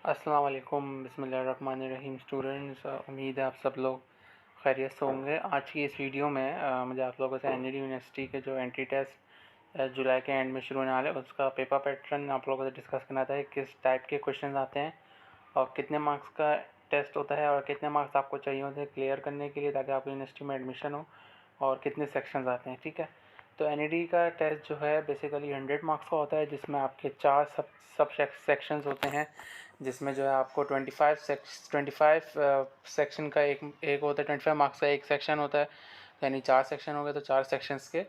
अस्सलाम वालेकुम बिस्मिल्लाहिर्रहमानिर्रहीम स्टूडेंट्स। उम्मीद है आप सब लोग खैरियत से होंगे। आज की इस वीडियो में मुझे आप लोगों से एनईडी यूनिवर्सिटी के जो एंट्री टेस्ट जुलाई के एंड में शुरू होने वाले उसका पेपर पैटर्न आप लोगों से डिस्कस करना था। किस टाइप के क्वेश्चन आते हैं और कितने मार्क्स का टेस्ट होता है और कितने मार्क्स आपको चाहिए होते हैं क्लियर करने के लिए ताकि आपकी यूनिवर्सिटी में एडमिशन हो, और कितने सेक्शंस आते हैं। ठीक है, तो एनईडी का टेस्ट जो है बेसिकली 100 मार्क्स का होता है, जिसमें आपके 4 सब सेक्शंस होते हैं, जिसमें जो है आपको 25 सेक्शन का एक होता है। 25 मार्क्स का एक सेक्शन होता है, यानी 4 सेक्शन हो गए, तो 4 सेक्शंस के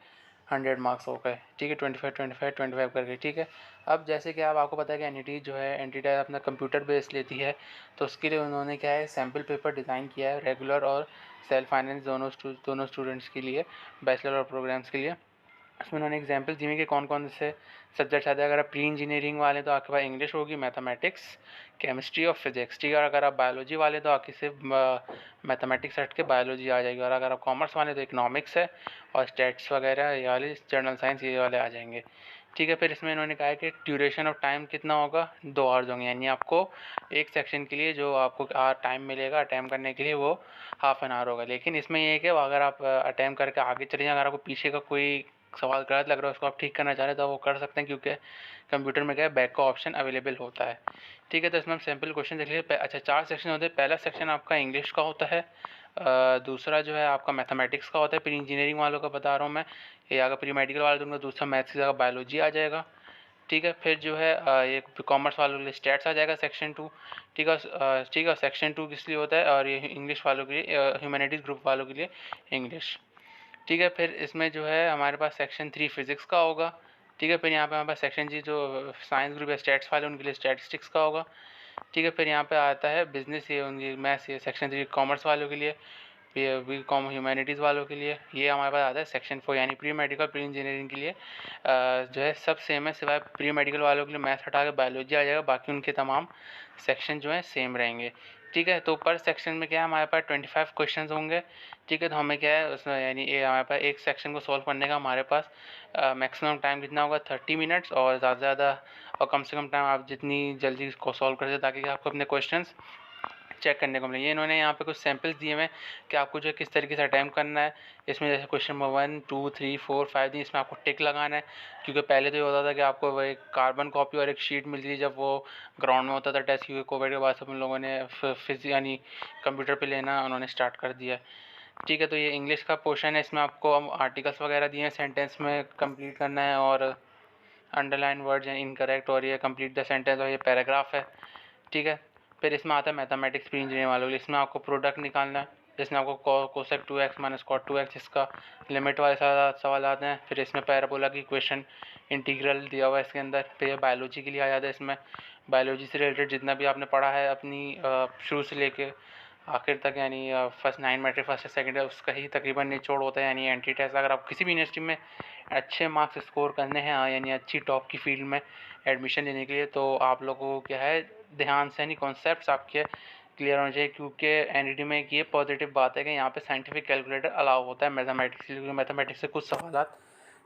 100 मार्क्स हो गए। ठीक है, 25 करके। ठीक है, अब जैसे कि आपको पता है कि एनईटी जो है एंट्री अपना कंप्यूटर बेस लेती है, तो उसके लिए उन्होंने क्या है सैम्पल पेपर डिज़ाइन किया है रेगुलर और सेल्फ फाइनेंस दोनों स्टूडेंट्स के लिए, बैचलर और प्रोग्राम्स के लिए। उसमें उन्होंने एग्जाम्पल दिए कि कौन कौन से सब्जेक्ट्स आते हैं। अगर आप प्री इंजीनियरिंग वाले तो आपके पास इंग्लिश होगी, मैथमेटिक्स, केमिस्ट्री और फिजिक्स। ठीक है, और अगर आप बायोलॉजी वाले तो आपकी सिर्फ मैथमेटिक्स हट के बायोलॉजी आ जाएगी, और अगर आप कॉमर्स वाले तो इकोनॉमिक्स है और स्टैट्स वगैरह ये वाले जनरल साइंस ये वाले आ जाएंगे। ठीक है, फिर इसमें इन्होंने कहा है कि ड्यूरेशन ऑफ टाइम कितना होगा, 2 आवर्स होंगे, यानी आपको एक सेक्शन के लिए जो आपको टाइम मिलेगा अटैम्प करने के लिए वो हाफ एन आवर होगा। लेकिन इसमें ये है कि अगर आप अटैम्प करके आगे चले जाएँ, अगर आपको पीछे का कोई सवाल गलत लग रहा है उसको आप ठीक करना चाह रहे हैं तो वो कर सकते हैं, क्योंकि कंप्यूटर में क्या है बैक का ऑप्शन अवेलेबल होता है। ठीक है, तो इसमें हम सैम्पल क्वेश्चन देख लीजिए। अच्छा, 4 सेक्शन होते हैं। पहला सेक्शन आपका इंग्लिश का होता है, दूसरा जो है आपका मैथमेटिक्स का होता है, प्री इंजीनियरिंग वालों का बता रहा हूँ मैं, या अगर प्री मेडिकल वाले तो उनका दूसरा मैथ्स की जगह बायोलॉजी आ जाएगा। ठीक है, फिर जो है ये कॉमर्स वालों के लिए स्टैट्स आ जाएगा सेक्शन 2। ठीक है, ठीक है, सेक्शन 2 किस लिए होता है, और ये इंग्लिश वालों के लिए, ह्यूमैनिटीज़ ग्रुप वालों के लिए इंग्लिश। ठीक है, फिर इसमें जो है हमारे पास सेक्शन 3 फिज़िक्स का होगा। ठीक है, फिर यहाँ पे हमारे पास सेक्शन जी जो साइंस ग्रुप या स्टैट्स वाले उनके लिए स्टैटिस्टिक्स का होगा। ठीक है, फिर यहाँ पे आता है बिजनेस, ये उनकी मैथ्स, ये सेक्शन 3 कॉमर्स वालों के लिए, बी कॉम ह्यूमैनिटीज़ वालों के लिए। ये हमारे पास आता है सेक्शन 4, यानी प्री मेडिकल प्री इंजीनियरिंग के लिए जो है सब सेम है, सिवाय प्री मेडिकल वालों के लिए मैथ्स हटा के बायोलॉजी आ जाएगा, बाकी उनके तमाम सेक्शन जो हैं सेम रहेंगे। ठीक है, तो पर सेक्शन में क्या है हमारे पास 25 क्वेश्चन होंगे। ठीक है, तो हमें क्या है उसमें, यानी ये हमारे पास एक सेक्शन को सॉल्व करने का हमारे पास मैक्सिमम टाइम कितना होगा, 30 मिनट्स, और ज़्यादा से ज़्यादा और कम से कम टाइम आप जितनी जल्दी इसको सॉल्व कर सकें ताकि आपको अपने क्वेश्चन चेक करने को मिले। ये इन्होंने यहाँ पे कुछ सैम्पल्स दिए हुए हैं कि आपको जो है किस तरीके से अटैम्प्ट करना है। इसमें जैसे क्वेश्चन नंबर 1, 2, 3, 4, 5 दी, इसमें आपको टिक लगाना है, क्योंकि पहले तो ये होता था कि आपको वो एक कार्बन कॉपी और एक शीट मिलती थी जब वो ग्राउंड में होता था टेस्ट, क्योंकि कोविड के बाद सब उन लोगों ने यानी कंप्यूटर पर लेना उन्होंने स्टार्ट कर दिया। ठीक है, तो ये इंग्लिश का पोर्शन है, इसमें आपको आर्टिकल्स वगैरह दिए हैं, सेंटेंस में कंप्लीट करना है, और अंडरलाइन वर्ड्स हैं इनकरेक्ट, और ये कंप्लीट द सेंटेंस, और ये पैराग्राफ है। ठीक है, फिर इसमें आता है मैथमेटिक्स प्री इंजीनियरिंग वालों के लिए, इसमें आपको प्रोडक्ट निकालना है, जिसमें आपको cosec 2x minus cot 2x इसका लिमिट वाले सवाल आते हैं। फिर इसमें पैराबोला की इक्वेशन इंटीग्रल दिया हुआ है इसके अंदर। फिर ये बायोलॉजी के लिए आ जाता है, इसमें बायोलॉजी से रिलेटेड जितना भी आपने पढ़ा है अपनी शुरू से लेके आखिर तक, यानी फर्स्ट 9 मैट्रिक फर्स्ट सेकंड है उसका ही तकरीबन निचोड़ होता है, यानी एंट्री टेस्ट। अगर आप किसी भी यूनिवर्सिटी में अच्छे मार्क्स स्कोर करने हैं, यानी अच्छी टॉप की फील्ड में एडमिशन लेने के लिए, तो आप लोगों को क्या है ध्यान से यानी कॉन्सेप्ट्स आपके क्लियर होने चाहिए, क्योंकि एनईडी में एक ये पॉजिटिव बात है कि यहाँ पे साइंटिफिक कैलकुलेटर अलाउ होता है मैथमेटिक्स, क्योंकि मैथमेटिक्स से कुछ सवाल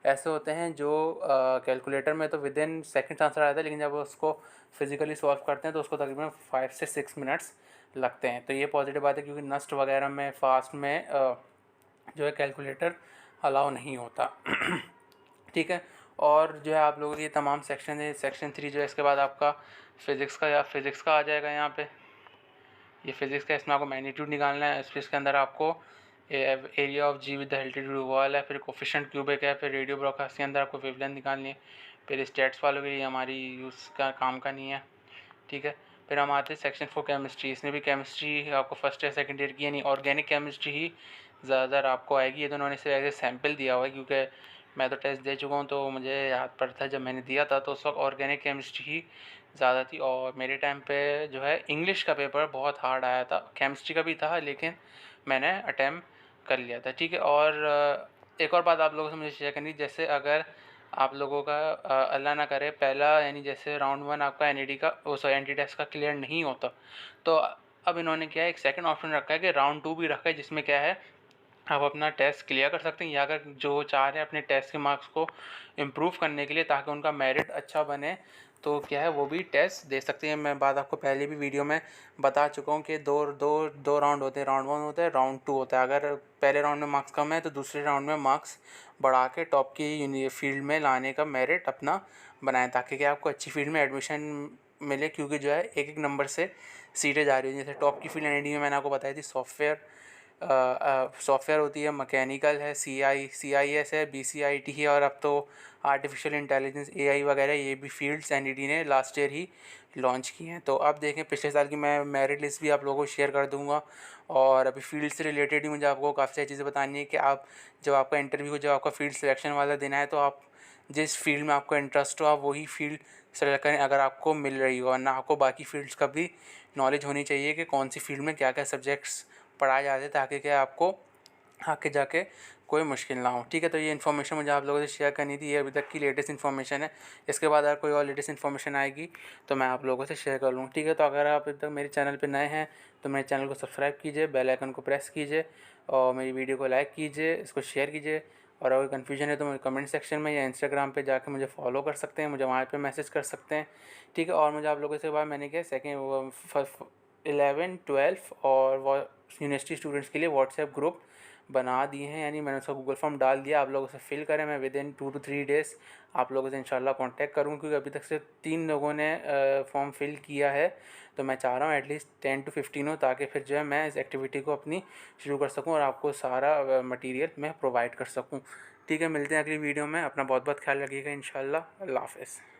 ऐसे होते हैं जो कैलकुलेटर में तो विद इन सेकेंड्स आंसर आता है, लेकिन जब उसको फिजिकली सॉल्व करते हैं तो उसको तकरीबन 5 से 6 मिनट्स लगते हैं। तो ये पॉजिटिव बात है, क्योंकि नस्ट वगैरह में फास्ट में जो है कैलकुलेटर अलाउ नहीं होता। ठीक है, और जो है आप लोगों के ये तमाम सेक्शन है, सेक्शन 3 जो है इसके बाद आपका फिज़िक्स का आ जाएगा। यहाँ पे ये फिज़िक्स का, इसमें आपको मैग्नीट्यूड निकालना है। इसके अंदर आपको area of g with the altitude wall है, फिर कोफिशिएंट क्यूबिक है, फिर रेडियो ब्रॉडकास्ट के अंदर आपको वेवलेंथ निकालनी है। फिर स्टैट्स वालों के लिए हमारी यूज़ का काम का नहीं है। ठीक है, फिर हम आते हैं सेक्शन 4 केमिस्ट्री। इसमें भी केमिस्ट्री आपको फर्स्ट या सेकंड ईयर की, यानी ऑर्गेनिक केमिस्ट्री ही ज़्यादातर आपको आएगी। ये तो उन्होंने सिर्फ ऐसे सैम्पल दिया हुआ है, क्योंकि मैं तो टेस्ट दे चुका हूँ तो मुझे याद पड़ता है जब मैंने दिया था तो उस वक्त ऑर्गेनिक केमिस्ट्री ही ज़्यादा थी। और मेरे टाइम पे जो है इंग्लिश का पेपर बहुत हार्ड आया था, केमिस्ट्री का भी था लेकिन मैंने अटैम्प्ट कर लिया था। ठीक है, और एक और बात आप लोगों से मुझे शेयर करनी, जैसे अगर आप लोगों का अल्लाह ना करे पहला, यानी जैसे राउंड 1 आपका एनईडी का एंट्री टेस्ट का क्लियर नहीं होता, तो अब इन्होंने क्या है एक सेकंड ऑप्शन रखा है कि राउंड 2 भी रखा है, जिसमें क्या है आप अपना टेस्ट क्लियर कर सकते हैं, या अगर जो चाह रहे हैं अपने टेस्ट के मार्क्स को इम्प्रूव करने के लिए ताकि उनका मेरिट अच्छा बने, तो क्या है, वो भी टेस्ट दे सकते हैं। मैं बात आपको पहले भी वीडियो में बता चुका हूँ कि दो दो दो राउंड होते हैं, राउंड 1 होता है, राउंड 2 होता है। अगर पहले राउंड में मार्क्स कम है तो दूसरे राउंड में मार्क्स बढ़ा के टॉप की फील्ड में लाने का मेरिट अपना बनाएं, ताकि क्या आपको अच्छी फील्ड में एडमिशन मिले। क्योंकि जो है एक एक नंबर से सीटें जा रही हैं। जैसे टॉप की फील्ड एनआईटी में मैंने आपको बताई थी सॉफ्टवेयर होती है, मैकेनिकल है, CIS है, BCIT है, और अब तो आर्टिफिशियल इंटेलिजेंस AI वगैरह ये भी फील्ड्स एनईटी ने लास्ट ईयर ही लॉन्च की हैं। तो अब देखें, पिछले साल की मैं मेरिट लिस्ट भी आप लोगों को शेयर कर दूंगा। और अभी फील्ड से रिलेटेड ही मुझे आपको काफ़ी सारी चीज़ें बतानी है कि आप जब आपका इंटरव्यू हो, जब आपका फील्ड सिलेक्शन वाला दिन है, तो आप जिस फील्ड में आपको इंटरेस्ट हो आप वही फील्ड सेलेक्ट करें अगर आपको मिल रही हो। वरना आपको बाकी फील्ड्स का भी नॉलेज होनी चाहिए कि कौन सी फील्ड में क्या क्या सब्जेक्ट्स पढ़ाए जाते हैं, ताकि क्या आपको आगे जाके कोई मुश्किल ना हो। ठीक है, तो ये इन्फॉर्मेशन मुझे आप लोगों से शेयर करनी थी। ये अभी तक की लेटेस्ट इन्फॉर्मेशन है। इसके बाद अगर कोई और लेटेस्ट इन्फॉर्मेशन आएगी तो मैं आप लोगों से शेयर कर लूँ। ठीक है, तो अगर आप अभी तक मेरे चैनल पर नए हैं तो मेरे चैनल को सब्सक्राइब कीजिए, बेल आइकन को प्रेस कीजिए और मेरी वीडियो को लाइक कीजिए, इसको शेयर कीजिए। और अगर कन्फ्यूजन है तो मुझे कमेंट सेक्शन में या इंस्टाग्राम पे जाकर मुझे फॉलो कर सकते हैं, मुझे वहाँ पे मैसेज कर सकते हैं। ठीक है, और मुझे आप लोगों से बात मैंने किया 11, 12 और यूनिवर्सिटी स्टूडेंट्स के लिए व्हाट्सएप ग्रुप बना दिए हैं, यानी मैंने उसका गूगल फॉर्म डाल दिया। आप लोगों से फिल करें, मैं विद इन 2 to 3 डेज़ आप लोगों से इंशाल्लाह कांटेक्ट करूँ, क्योंकि अभी तक से 3 लोगों ने फॉर्म फिल किया है। तो मैं चाह रहा हूँ एटलीस्ट 10 to 15 हो, ताकि फिर जो है मैं इस एक्टिविटी को अपनी शुरू कर सकूँ और आपको सारा मटीरियल मैं प्रोवाइड कर सकूँ। ठीक है, मिलते हैं अगली वीडियो में। अपना बहुत बहुत ख्याल रखिएगा। इंशाल्लाह, अल्लाह हाफ़िज़।